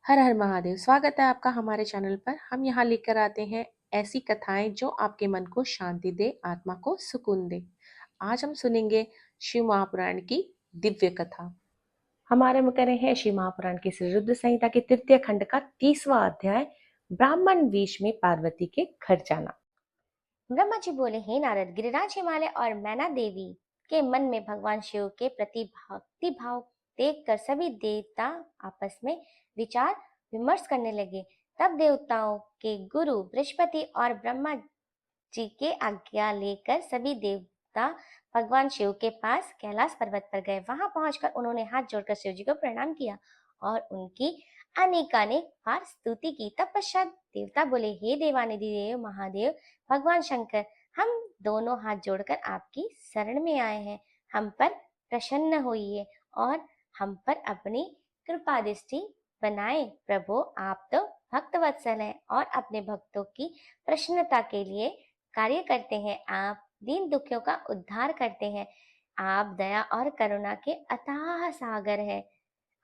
हर हर महादेव। स्वागत है आपका हमारे चैनल पर। हम यहाँ लेकर आते हैं ऐसी कथाएं जो आपके मन को शांति दे, आत्मा को सुकून दे। आज हम सुनेंगे शिव महापुराण की दिव्य कथा। हमारे मुख रहे हैं शिव महापुराण की श्री रुद्र संहिता के तृतीय खंड का 30वां अध्याय, ब्राह्मण वेश में पार्वती के घर जाना। ब्रह्मा जी बोले, हे नारद, गिरिराज हिमालय और मैना देवी के मन में भगवान शिव के प्रति भक्ति भाव देखकर सभी देवता आपस में विचार विमर्श करने लगे। तब देवताओं के गुरु बृहस्पति और ब्रह्मा जी के आज्ञा लेकर सभी देवता भगवान शिव के पास कैलाश पर्वत पर गए। वहां पहुंचकर उन्होंने हाथ जोड़कर शिव जी को प्रणाम किया और उनकी अनेकानेक बार स्तुति की। तत्पश्चात देवता बोले, हे देवानिधि देव महादेव भगवान शंकर, हम दोनों हाथ जोड़कर आपकी शरण में आए हैं। हम पर प्रसन्न होइए और हम पर अपनी कृपा दृष्टि बनाए। प्रभु, आप तो भक्त वत्सल हैं और अपने भक्तों की प्रसन्नता के लिए कार्य करते हैं। आप दीन दुखियों का उद्धार करते हैं। आप दया और करुणा के अथाह सागर हैं।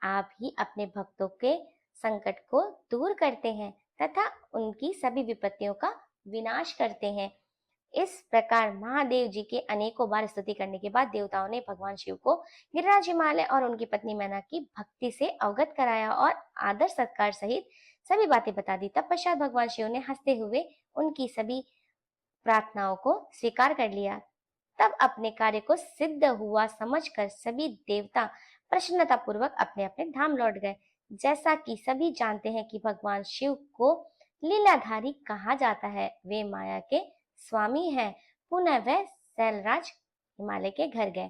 आप ही अपने भक्तों के संकट को दूर करते हैं तथा उनकी सभी विपत्तियों का विनाश करते हैं। इस प्रकार महादेव जी के अनेकों बार स्तुति करने के बाद देवताओं ने भगवान शिव को गिरिराज हिमालय और उनकी पत्नी मैना की भक्ति से अवगत कराया और आदर सत्कार सहित सभी बातें बता दी। तत्पश्चात भगवान शिव ने हंसते हुए उनकी सभी प्रार्थनाओं को स्वीकार कर लिया। तब अपने कार्य को सिद्ध हुआ समझकर सभी देवता प्रसन्नता पूर्वक अपने अपने धाम लौट गए। जैसा कि सभी जानते हैं कि भगवान शिव को लीलाधारी कहा जाता है, वे माया के स्वामी हैं। पुनः वे शैलराज हिमालय के घर गए।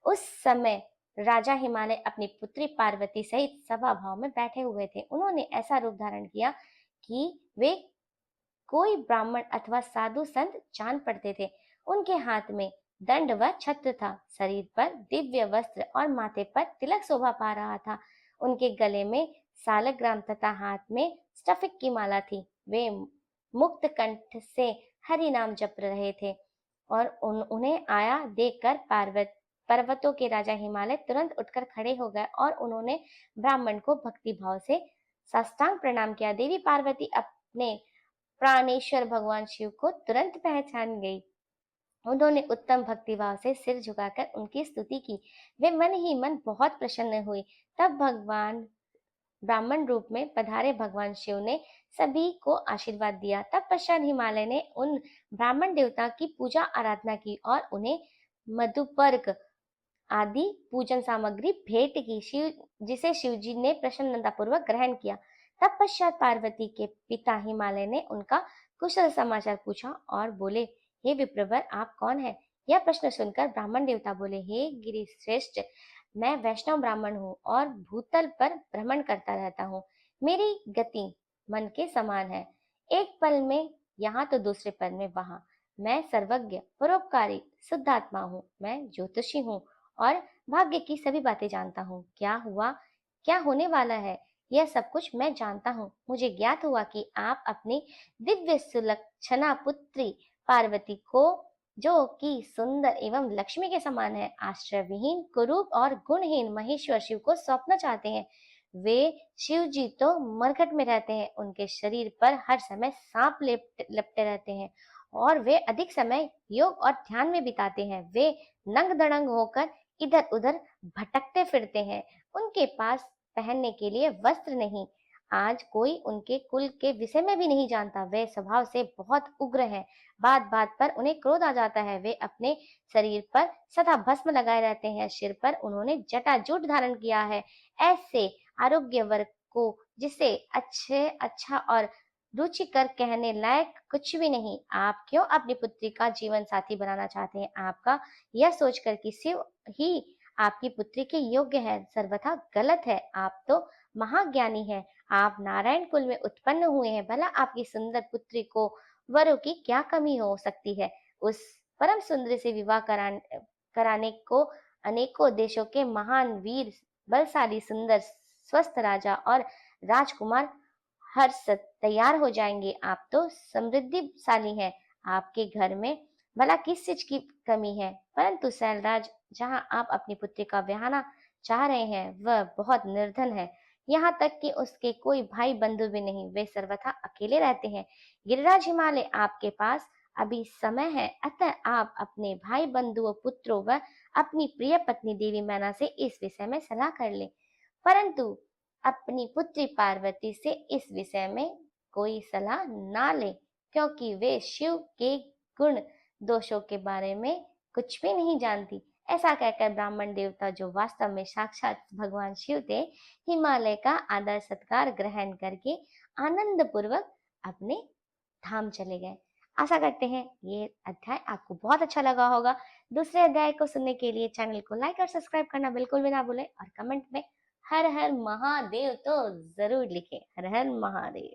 उस समय राजा हिमालय अपनी पुत्री पार्वती सहित सभा भाव में बैठे हुए थे। उन्होंने ऐसा रूप धारण किया कि वे कोई ब्राह्मण अथवा साधु संत जान पड़ते थे। उनके हाथ में दंड व छत्र था, शरीर पर दिव्य वस्त्र और माथे पर तिलक शोभा पा रहा था। उनके गले में सालग्राम तथा हाथ में स्टफिक की माला थी। वे मुक्त कंठ से हरि नाम जप रहे थे और उन्हें आया देखकर पर्वतों के राजा हिमालय तुरंत उठकर खड़े हो गए और उन्होंने ब्राह्मण को भक्ति भाव से साष्टांग प्रणाम किया। देवी पार्वती अपने प्राणेश्वर भगवान शिव को तुरंत पहचान गई। उन्होंने उत्तम भक्तिभाव से सिर झुकाकर उनकी स्तुति की। वे मन ही मन बहुत प्रसन्न हुई। तब भगवान ब्राह्मण रूप में पधारे भगवान शिव ने सभी को आशीर्वाद दिया। तब पश्चात हिमालय ने उन ब्राह्मण देवता की पूजा आराधना की और उन्हें मधुपर्क आदि पूजन सामग्री भेंट की, जिसे शिव जी ने प्रसन्नता पूर्वक ग्रहण किया। तत्पश्चात पार्वती के पिता हिमालय ने उनका कुशल समाचार पूछा और बोले, हे विप्रवर, आप कौन हैं? यह प्रश्न सुनकर ब्राह्मण देवता बोले, हे गिरिश्रेष्ठ, मैं वैष्णव ब्राह्मण हूँ और भूतल पर भ्रमण करता रहता हूँ। मेरी गति मन के समान है, एक पल में यहाँ तो दूसरे पल में वहां। मैं सर्वज्ञ, परोपकारी, शुद्धात्मा हूँ। मैं ज्योतिषी हूँ और भाग्य की सभी बातें जानता हूँ। क्या हुआ, क्या होने वाला है, यह सब कुछ मैं जानता हूँ। मुझे ज्ञात हुआ कि आप अपनी दिव्य सुलक्षणा पुत्री पार्वती को, जो कि सुंदर एवं लक्ष्मी के समान है, आश्रय विहीन, कुरूप और गुणहीन महेश्वर शिव को सौंपना चाहते हैं। वे शिव जी तो मरघट में रहते हैं। उनके शरीर पर हर समय सांप लपटे रहते हैं और वे अधिक समय योग और ध्यान में बिताते हैं। वे नंग दड़ंग होकर इधर उधर भटकते फिरते हैं। उनके पास पहनने के लिए वस्त्र नहीं। आज कोई उनके कुल के विषय में भी नहीं जानता। वे स्वभाव से बहुत उग्र हैं। बात बात पर उन्हें क्रोध आ जाता है। वे अपने शरीर पर सदा भस्म लगाए रहते हैं। सिर पर उन्होंने जटाजूट धारण किया है। ऐसे आरोग्य वर्ग को, जिसे अच्छा और रुचिकर कहने लायक कुछ भी नहीं, आप क्यों अपनी पुत्री का जीवन साथी बनाना चाहते हैं? आपका यह सोचकर कि शिव ही आपकी पुत्री के योग्य है, सर्वथा गलत है। आप तो महाज्ञानी हैं। आप नारायण कुल में उत्पन्न हुए हैं। भला आपकी सुंदर पुत्री को वरों की क्या कमी हो सकती है? उस परम सुंदरी से विवाह कराने को अनेकों देशों के महान वीर, बलशाली, सुंदर, स्वस्थ राजा और राजकुमार हर्ष तैयार हो जाएंगे। आप तो समृद्धिशाली हैं। आपके घर में भला किस चीज की कमी है? परंतु शैलराज, जहां आप अपनी पुत्री का ब्याहना चाह रहे हैं, वह बहुत निर्धन है। यहाँ तक कि उसके कोई भाई बंधु भी नहीं, वे सर्वथा अकेले रहते हैं। गिरिराज हिमालय, आपके पास अभी समय है, अतः आप अपने भाई बंधुओं, पुत्रों व अपनी प्रिय पत्नी देवी मैना से इस विषय में सलाह कर ले, परंतु अपनी पुत्री पार्वती से इस विषय में कोई सलाह ना ले, क्योंकि वे शिव के गुण दोषों के बारे में कुछ भी नहीं जानती। ऐसा कहकर ब्राह्मण देवता, जो वास्तव में साक्षात भगवान शिव थे, हिमालय का आदर सत्कार ग्रहण करके आनंद पूर्वक अपने धाम चले गए। आशा करते हैं ये अध्याय आपको बहुत अच्छा लगा होगा। दूसरे अध्याय को सुनने के लिए चैनल को लाइक और सब्सक्राइब करना बिल्कुल भी ना भूलें, और कमेंट में हर हर महादेव तो जरूर लिखें। हर हर महादेव।